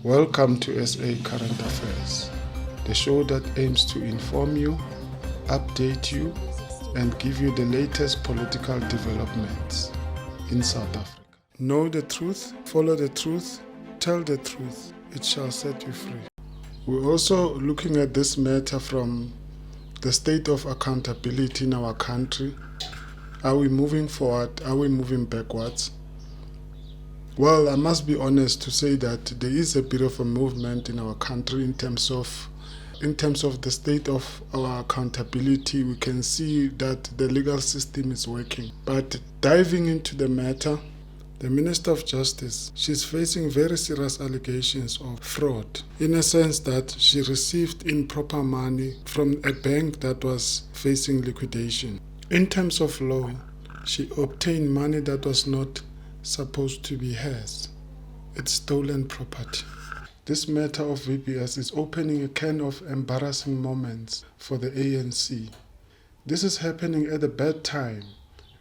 Welcome to SA Current Affairs, the show that aims to inform you, update you, and give you the latest political developments in South Africa. Know the truth, follow the truth, tell the truth. It shall set you free. We're also looking at this matter from the state of accountability in our country. Are we moving forward? Are we moving backwards? Well, I must be honest to say that there is a bit of a movement in our country in terms of the state of our accountability. We can see that the legal system is working. But diving into the matter, the Minister of Justice, she's facing very serious allegations of fraud, in a sense that she received improper money from a bank that was facing liquidation. In terms of law, she obtained money that was not supposed to be hers. It's stolen property. This matter of VBS is opening a can of embarrassing moments for the ANC. This is happening at a bad time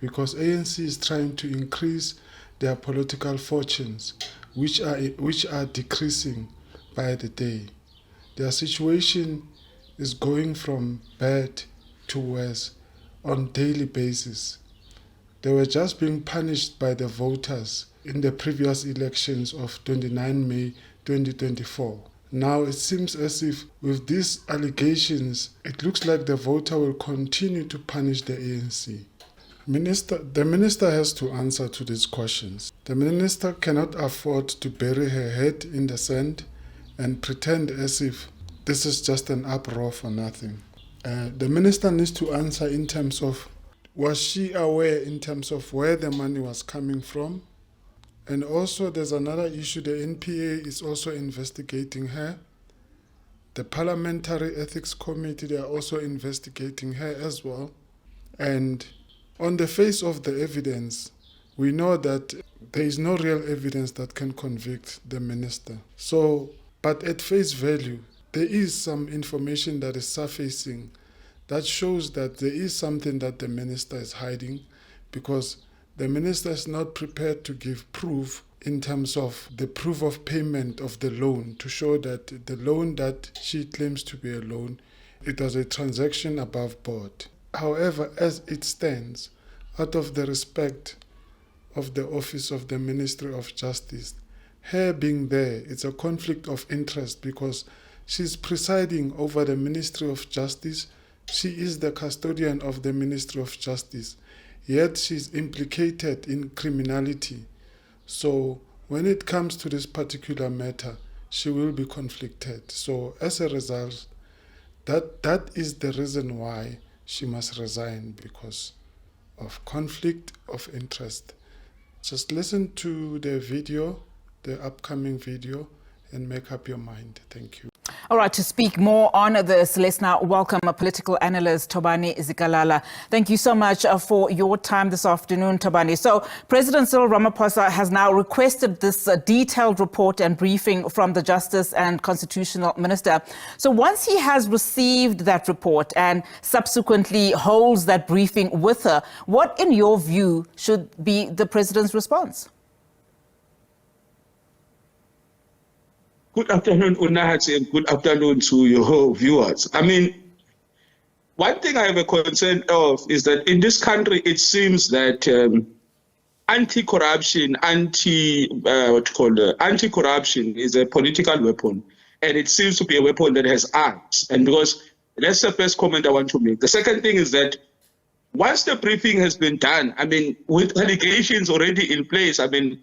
because ANC is trying to increase their political fortunes, which are decreasing by the day. Their situation is going from bad to worse on a daily basis. They were just being punished by the voters in the previous elections of 29 May 2024. Now it seems as if with these allegations, it looks like the voter will continue to punish the ANC. The minister has to answer to these questions. The minister cannot afford to bury her head in the sand and pretend as if this is just an uproar for nothing. The minister needs to answer in terms of, was she aware in terms of where the money was coming from? And also there's another issue, the NPA is also investigating her. The Parliamentary Ethics Committee, they are also investigating her as well. And on the face of the evidence, we know that there is no real evidence that can convict the minister. But at face value, there is some information that is surfacing that shows that there is something that the minister is hiding, because the minister is not prepared to give proof in terms of the proof of payment of the loan to show that the loan that she claims to be a loan, it was a transaction above board. However, as it stands, out of the respect of the office of the Ministry of Justice, her being there, it's a conflict of interest because she's presiding over the Ministry of Justice. She is the custodian of the Ministry of Justice, yet she's implicated in criminality. So when it comes to this particular matter, she will be conflicted. So as a result, that is the reason why she must resign, because of conflict of interest. Just listen to the video, the upcoming video, and make up your mind. Thank you. All right, to speak more on this, let's now welcome a political analyst, Thobani Zikalala. Thank you so much for your time this afternoon, Thobani. So President Cyril Ramaphosa has now requested this detailed report and briefing from the Justice and Constitutional Minister. So once he has received that report and subsequently holds that briefing with her, what, in your view, should be the President's response? Good afternoon, Unahat, and good afternoon to your viewers. I mean, one thing I have a concern of is that in this country, it seems that anti-corruption, anti-corruption is a political weapon, and it seems to be a weapon that has arms. And because that's the first comment I want to make. The second thing is that once the briefing has been done, I mean, with allegations already in place, I mean,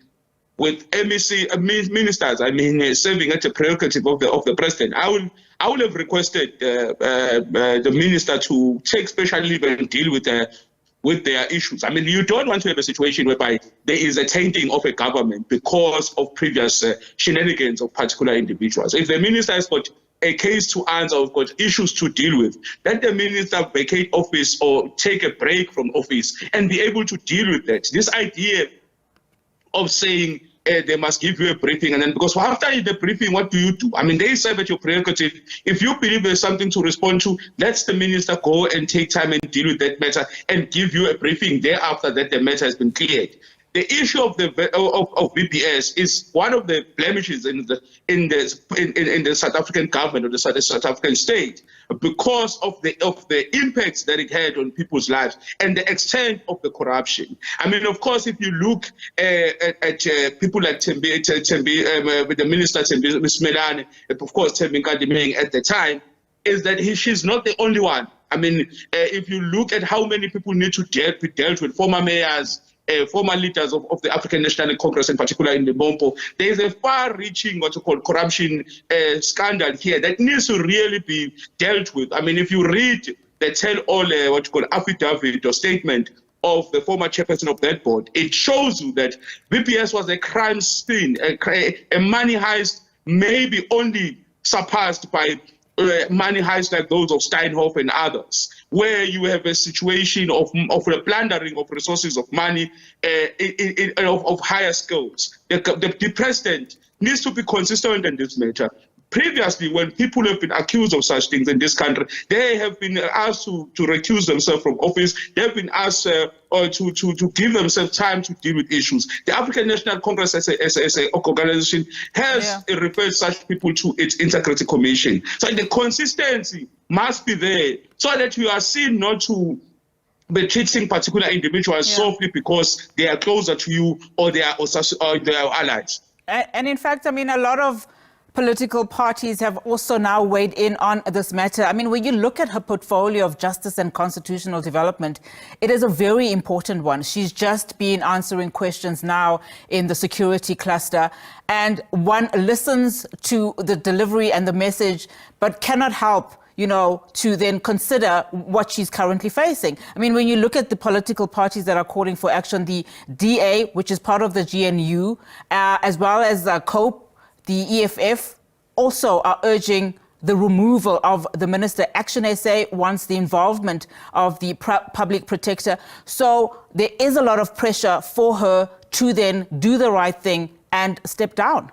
with MEC ministers, I mean, serving at the prerogative of the president, I would have requested the minister to take special leave and deal with their issues. I mean, you don't want to have a situation whereby there is a tainting of a government because of previous shenanigans of particular individuals. If the minister has got a case to answer or got issues to deal with, let the minister vacate office or take a break from office and be able to deal with that. This idea of saying they must give you a briefing, and then because after the briefing, what do you do? I mean, they serve at your prerogative. If you believe there's something to respond to, let the minister go and take time and deal with that matter and give you a briefing thereafter that the matter has been cleared. the issue of VBS is one of the blemishes in the South African government or the South African state, because of the impacts that it had on people's lives and the extent of the corruption. I mean, of course, if you look at people like with the minister Simelane, of course, Simelane at the time, is that she's not the only one. I mean, if you look at how many people need to be dealt with, former mayors, former leaders of the African National Congress, in particular in Limpopo, there is a far-reaching what you call corruption scandal here that needs to really be dealt with. I mean, if you read the tell-all what you call affidavit or statement of the former chairperson of that board, it shows you that VBS was a crime scene, a money heist, maybe only surpassed by money heists like those of Steinhoff and others, where you have a situation of a plundering of resources of money of higher scales. The president needs to be consistent in this matter. Previously, when people have been accused of such things in this country, they have been asked to recuse themselves from office. They have been asked to give themselves time to deal with issues. The African National Congress as an organization has referred such people to its Integrity Commission. So the consistency must be there so that you are seen not to be treating particular individuals softly because they are closer to you or they are allies. And in fact, I mean, a lot of political parties have also now weighed in on this matter. I mean, when you look at her portfolio of justice and constitutional development, it is a very important one. She's just been answering questions now in the security cluster, and one listens to the delivery and the message, but cannot help, you know, to then consider what she's currently facing. I mean, when you look at the political parties that are calling for action, the DA, which is part of the GNU, as well as COPE, the EFF, also are urging the removal of the minister. Action SA wants the involvement of the public protector. So there is a lot of pressure for her to then do the right thing and step down.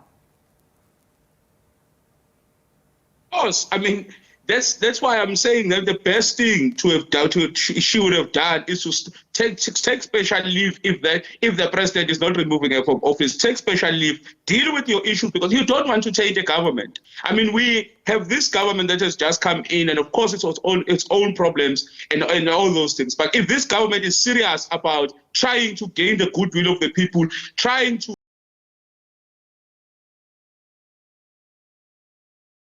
Of course, I mean, that's why I'm saying that the best thing to have done, she would have done, is to take special leave if the president is not removing her from office. Take special leave, deal with your issues, because you don't want to change the government. I mean, we have this government that has just come in, and of course it's its own problems and all those things. But if this government is serious about trying to gain the goodwill of the people, trying to